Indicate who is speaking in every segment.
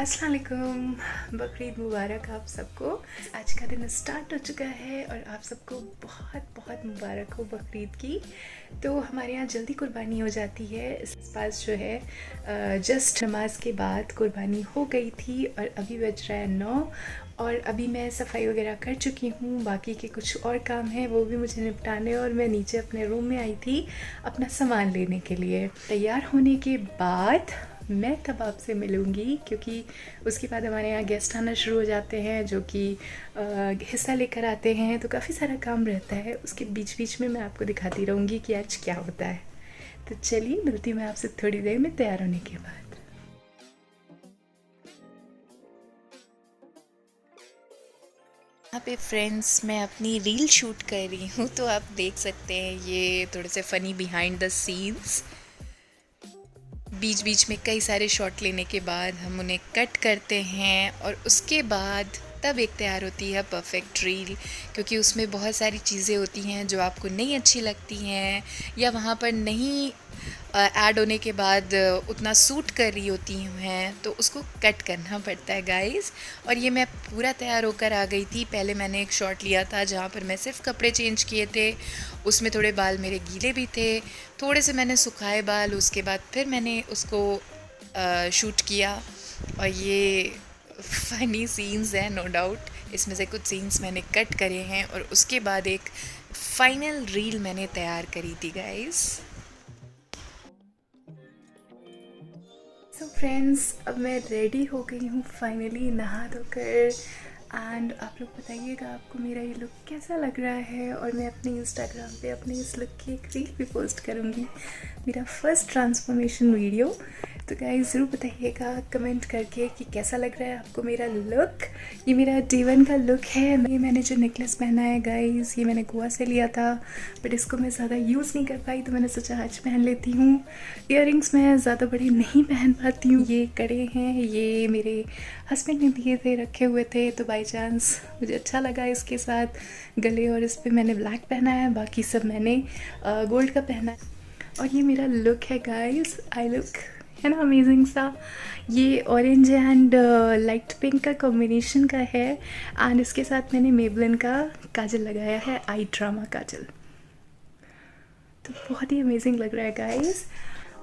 Speaker 1: अस्सलाम वालेकुम, बकरीद मुबारक आप सबको। आज का दिन स्टार्ट हो चुका है और आप सबको बहुत बहुत मुबारक हो बकरीद की। तो हमारे यहाँ जल्दी कुर्बानी हो जाती है। इस पास जो है जस्ट नमाज के बाद कुर्बानी हो गई थी और अभी बज रहा है 9 और अभी मैं सफाई वगैरह कर चुकी हूँ। बाकी के कुछ और काम हैं वो भी मुझे निपटाने और मैं नीचे अपने रूम में आई थी अपना सामान लेने के लिए। तैयार होने के बाद मैं तब आपसे मिलूँगी क्योंकि उसके बाद हमारे यहाँ गेस्ट आना शुरू हो जाते हैं जो कि हिस्सा लेकर आते हैं, तो काफ़ी सारा काम रहता है। उसके बीच बीच में मैं आपको दिखाती रहूँगी कि आज क्या होता है। तो चलिए मिलती हूँ मैं आपसे थोड़ी देर में तैयार होने के बाद। यहाँ पे फ्रेंड्स मैं अपनी रील शूट कर रही हूँ, तो आप देख सकते हैं ये थोड़े से फ़नी बिहाइंड द सीन्स। बीच बीच में कई सारे शॉट लेने के बाद हम उन्हें कट करते हैं और उसके बाद तब एक तैयार होती है परफेक्ट रील, क्योंकि उसमें बहुत सारी चीज़ें होती हैं जो आपको नहीं अच्छी लगती हैं या वहाँ पर नहीं ऐड होने के बाद उतना सूट कर रही होती हैं, तो उसको कट करना पड़ता है गाइस। और ये मैं पूरा तैयार होकर आ गई थी। पहले मैंने एक शॉट लिया था जहाँ पर मैं सिर्फ कपड़े चेंज किए थे, उसमें थोड़े बाल मेरे गीले भी थे, थोड़े से मैंने सुखाए बाल। उसके बाद फिर मैंने उसको शूट किया और ये फ़नी सीन्स हैं नो डाउट। इसमें से कुछ सीन्स मैंने कट करे हैं और उसके बाद एक फ़ाइनल रील मैंने तैयार करी थी गाइस। सो फ्रेंड्स, अब मैं रेडी हो गई हूँ फाइनली नहा धोकर। एंड आप लोग बताइएगा आपको मेरा ये लुक कैसा लग रहा है। और मैं अपने इंस्टाग्राम पे अपने इस लुक की एक रील भी पोस्ट करूँगी, मेरा फर्स्ट ट्रांसफॉर्मेशन वीडियो। तो गाइस ज़रूर बताइएगा कमेंट करके कि कैसा लग रहा है आपको मेरा लुक। ये मेरा D1 का लुक है। ये मैंने जो नेकलेस पहना है गाइस, ये मैंने गोवा से लिया था, बट इसको मैं ज़्यादा यूज़ नहीं कर पाई तो मैंने सोचा आज पहन लेती हूँ। इयररिंग्स मैं ज़्यादा बड़ी नहीं पहन पाती हूँ। ये कड़े हैं, ये मेरे हस्बैंड ने दिए थे, रखे हुए थे, तो बाई चांस मुझे अच्छा लगा इसके साथ गले। और इस पर मैंने ब्लैक पहना है, बाकी सब मैंने गोल्ड का पहना है। और ये मेरा लुक है गाइस, आई लुक है ना अमेजिंग सा। ये ऑरेंज एंड लाइट पिंक का कॉम्बिनेशन का है एंड इसके साथ मैंने मेबलिन का काजल लगाया है, आई ड्रामा काजल। तो बहुत ही अमेजिंग लग रहा है गाइस।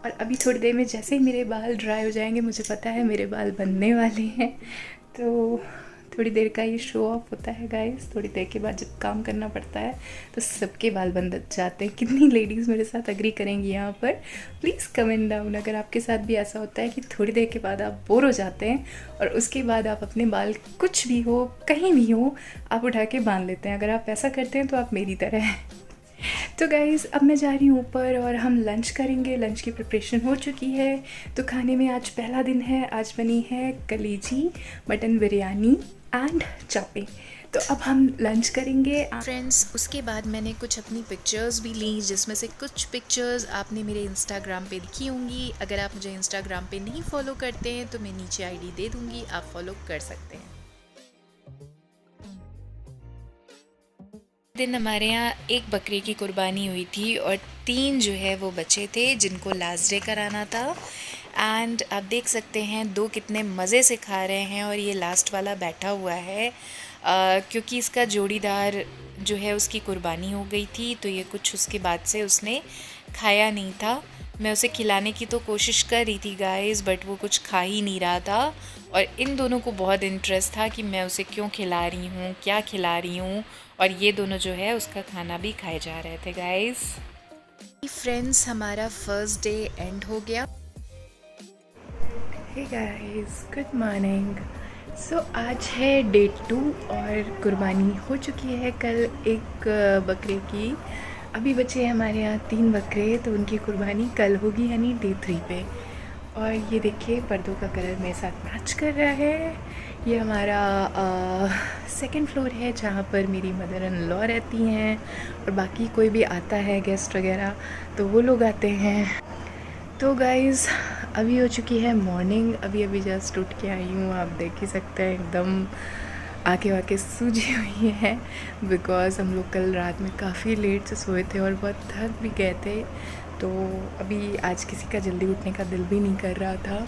Speaker 1: और अभी थोड़ी देर में जैसे ही मेरे बाल ड्राई हो जाएंगे, मुझे पता है मेरे बाल बनने वाले हैं, तो थोड़ी देर का ये शो ऑफ होता है गाइस। थोड़ी देर के बाद जब काम करना पड़ता है तो सबके बाल बन जाते हैं। कितनी लेडीज़ मेरे साथ अग्री करेंगी यहाँ पर, प्लीज़ कमेंट डाउन अगर आपके साथ भी ऐसा होता है कि थोड़ी देर के बाद आप बोर हो जाते हैं और उसके बाद आप अपने बाल कुछ भी हो कहीं भी हो आप उठा के बांध लेते हैं। अगर आप ऐसा करते हैं तो आप मेरी तरह हैं। तो गाइज़ अब मैं जा रही हूँ ऊपर और हम लंच करेंगे। लंच की प्रिपरेशन हो चुकी है। तो खाने में आज पहला दिन है, आज बनी है कलेजी, मटन बिरयानी एंड चापे। तो अब हम लंच करेंगे फ्रेंड्स। उसके बाद मैंने कुछ अपनी पिक्चर्स भी ली, जिसमें से कुछ पिक्चर्स आपने मेरे इंस्टाग्राम पे दिखी होंगी। अगर आप मुझे इंस्टाग्राम पे नहीं फॉलो करते हैं तो मैं नीचे आईडी दे दूँगी, आप फॉलो कर सकते हैं। दिन हमारे यहाँ एक बकरे की कुर्बानी हुई थी और 3 जो है वो बच्चे थे जिनको लास्ट डे कराना था। एंड आप देख सकते हैं 2 कितने मज़े से खा रहे हैं और ये लास्ट वाला बैठा हुआ है क्योंकि इसका जोड़ीदार जो है उसकी कुर्बानी हो गई थी, तो ये कुछ उसके बाद से उसने खाया नहीं था। मैं उसे खिलाने की तो कोशिश कर रही थी गाइस, बट वो कुछ खा ही नहीं रहा था। और इन दोनों को बहुत इंटरेस्ट था कि मैं उसे क्यों खिला रही हूँ, क्या खिला रही हूँ, और ये दोनों जो है उसका खाना भी खाए जा रहे थे गाइस। फ्रेंड्स, हमारा फर्स्ट डे एंड हो गया। Hey guys, good morning. So आज है डे 2 और कुर्बानी हो चुकी है कल एक बकरे की। अभी बचे हमारे यहाँ 3 बकरे, तो उनकी कुर्बानी कल होगी यानी डे 3 पे। और ये देखिए पर्दों का कलर मेरे साथ मैच कर रहा है। ये हमारा सेकंड फ्लोर है जहाँ पर मेरी मदर इन लॉ रहती हैं और बाकी कोई भी आता है गेस्ट वगैरह तो वो लोग आते हैं। तो गाइज़ अभी हो चुकी है मॉर्निंग, अभी जस्ट उठ के आई हूँ। आप देख ही सकते हैं एकदम आँखें वाँखें सूजी हुई है बिकॉज़ हम लोग कल रात में काफ़ी लेट से सोए थे और बहुत थक भी गए थे। तो अभी आज किसी का जल्दी उठने का दिल भी नहीं कर रहा था।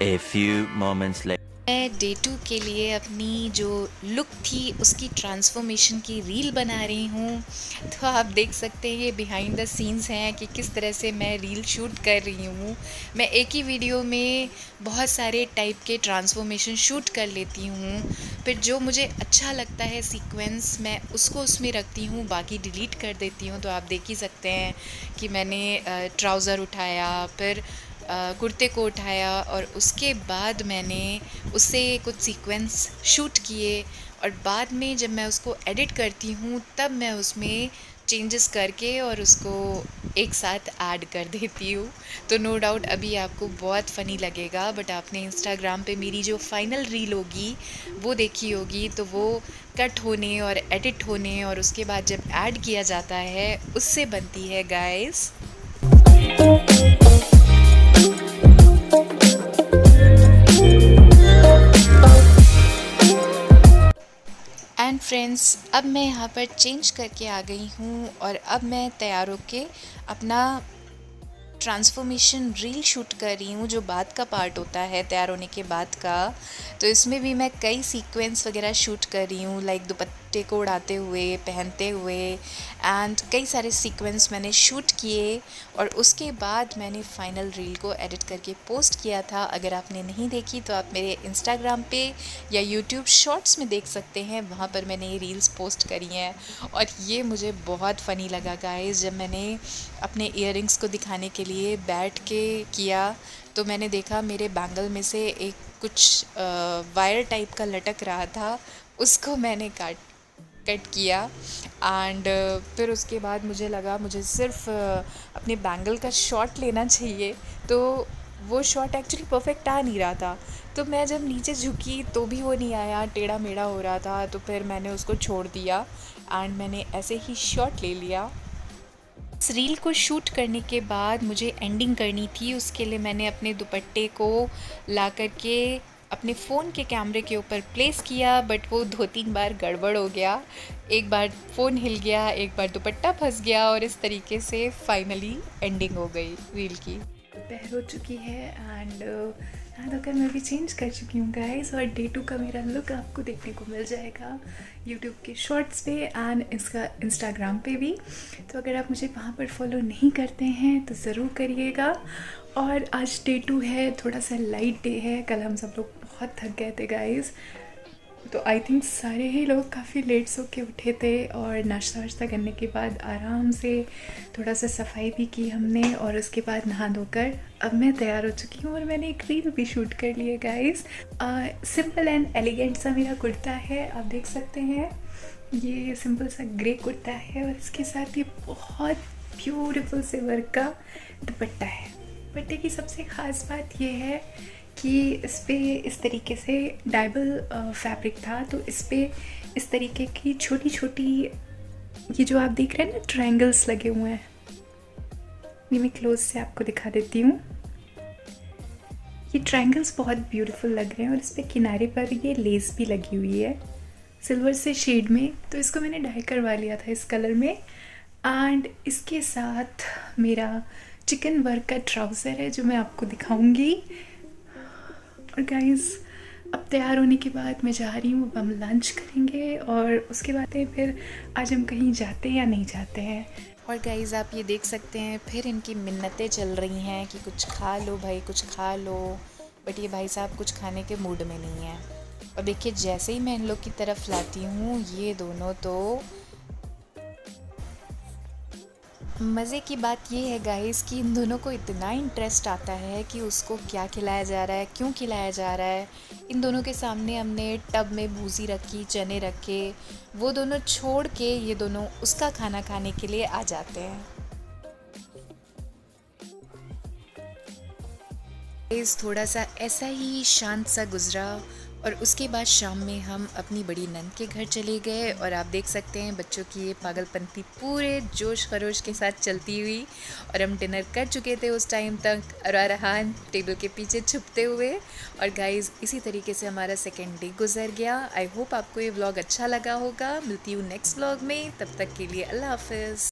Speaker 2: A few moments later. मैं डे 2 के लिए अपनी जो लुक थी उसकी ट्रांसफॉर्मेशन की रील बना रही हूँ। तो आप देख सकते हैं ये बिहाइंड द सीन्स हैं कि किस तरह से मैं रील शूट कर रही हूँ। मैं एक ही वीडियो में बहुत सारे टाइप के ट्रांसफॉर्मेशन शूट कर लेती हूँ, फिर जो मुझे अच्छा लगता है सीक्वेंस मैं उसको उसमें रखती हूँ, बाकी डिलीट कर देती हूँ। तो आप देख ही सकते हैं कि मैंने ट्राउज़र उठाया, फिर कुर्ते को उठाया और उसके बाद मैंने उससे कुछ सीक्वेंस शूट किए और बाद में जब मैं उसको एडिट करती हूँ तब मैं उसमें चेंजेस करके और उसको एक साथ ऐड कर देती हूँ। तो नो डाउट अभी आपको बहुत फ़नी लगेगा, बट आपने इंस्टाग्राम पे मेरी जो फाइनल रील होगी वो देखी होगी, तो वो कट होने और एडिट होने और उसके बाद जब ऐड किया जाता है उससे बनती है गाइस। एंड फ्रेंड्स, अब मैं यहाँ पर चेंज करके आ गई हूँ और अब मैं तैयार होके अपना ट्रांसफॉर्मेशन रील शूट कर रही हूँ, जो बाद का पार्ट होता है तैयार होने के बाद का। तो इसमें भी मैं कई सीक्वेंस वगैरह शूट कर रही हूँ, लाइक दुपट्टे को उड़ाते हुए, पहनते हुए, एंड कई सारे सीक्वेंस मैंने शूट किए और उसके बाद मैंने फाइनल रील को एडिट करके पोस्ट किया था। अगर आपने नहीं देखी तो आप मेरे इंस्टाग्राम पे या यूट्यूब शॉर्ट्स में देख सकते हैं, वहाँ पर मैंने ये रील्स पोस्ट करी हैं। और ये मुझे बहुत फ़नी लगा गाइस, जब मैंने अपने इयररिंग्स को दिखाने के लिए बैठ के किया तो मैंने देखा मेरे बैंगल में से एक कुछ वायर टाइप का लटक रहा था, उसको मैंने कट किया। एंड फिर उसके बाद मुझे लगा मुझे सिर्फ अपने बैंगल का शॉट लेना चाहिए, तो वो शॉट एक्चुअली परफेक्ट आ नहीं रहा था। तो मैं जब नीचे झुकी तो भी वो नहीं आया, टेढ़ा मेढ़ा हो रहा था। तो फिर मैंने उसको छोड़ दिया एंड मैंने ऐसे ही शॉट ले लिया। इस रील को शूट करने के बाद मुझे एंडिंग करनी थी, उसके लिए मैंने अपने दुपट्टे को ला कर के अपने फ़ोन के कैमरे के ऊपर प्लेस किया, बट वो 2-3 बार गड़बड़ हो गया। एक बार फ़ोन हिल गया, एक बार दुपट्टा फंस गया और इस तरीके से फाइनली एंडिंग हो गई रील की।
Speaker 1: दोपहर हो चुकी है एंड नहा धोकर मैं भी चेंज कर चुकी हूँ गाइस, और डे 2 का मेरा लुक आपको देखने को मिल जाएगा यूट्यूब के शॉर्ट्स पे एंड इसका इंस्टाग्राम पे भी। तो अगर आप मुझे वहाँ पर फॉलो नहीं करते हैं तो ज़रूर करिएगा। और आज डे 2 है, थोड़ा सा लाइट डे है। कल हम सब लोग बहुत थक गए थे गाइस, तो आई थिंक सारे ही लोग काफ़ी लेट सो के उठे थे और नाश्ता वाश्ता करने के बाद आराम से थोड़ा सा सफाई भी की हमने और उसके बाद नहा धोकर अब मैं तैयार हो चुकी हूँ और मैंने एक रील भी शूट कर ली है गाइस। सिंपल एंड एलिगेंट सा मेरा कुर्ता है, आप देख सकते हैं। ये सिंपल सा ग्रे कुर्ता है और इसके साथ ये बहुत ब्यूटीफुल से वर्क का दुपट्टा है। दुपट्टे की सबसे ख़ास बात ये है कि इस पे इस तरीके से डाइबल फैब्रिक था, तो इस पे इस तरीके की छोटी छोटी ये जो आप देख रहे हैं ना ट्रायंगल्स लगे हुए हैं, ये मैं क्लोज से आपको दिखा देती हूँ। ये ट्रायंगल्स बहुत ब्यूटीफुल लग रहे हैं और इस पे किनारे पर ये लेस भी लगी हुई है सिल्वर से शेड में, तो इसको मैंने डाई करवा लिया था इस कलर में। एंड इसके साथ मेरा चिकन वर्क का ट्राउज़र है जो मैं आपको दिखाऊंगी। और गाइस अब तैयार होने के बाद मैं जा रही हूँ, अब हम लंच करेंगे और उसके बाद फिर आज हम कहीं जाते हैं या नहीं जाते हैं।
Speaker 2: और गाइज़ आप ये देख सकते हैं फिर इनकी मिन्नतें चल रही हैं कि कुछ खा लो भाई, कुछ खा लो, बट ये भाई साहब कुछ खाने के मूड में नहीं है। और देखिए जैसे ही मैं इन लोग की तरफ लाती हूँ ये दोनों तो मज़े की बात ये है गाइस कि इन दोनों को इतना इंटरेस्ट आता है कि उसको क्या खिलाया जा रहा है, क्यों खिलाया जा रहा है। इन दोनों के सामने हमने टब में भूसी रखी, चने रखे, वो दोनों छोड़ के ये दोनों उसका खाना खाने के लिए आ जाते हैं। गाइस थोड़ा सा ऐसा ही शांत सा गुजरा और उसके बाद शाम में हम अपनी बड़ी नंद के घर चले गए और आप देख सकते हैं बच्चों की ये पागलपंती पूरे जोश खरोश के साथ चलती हुई। और हम डिनर कर चुके थे उस टाइम तक, अरारहान टेबल के पीछे छुपते हुए। और गाइस इसी तरीके से हमारा सेकेंड डे गुजर गया। आई होप आपको ये व्लॉग अच्छा लगा होगा। मिलती हूँ नेक्स्ट व्लॉग में, तब तक के लिए अल्लाह हाफिज़।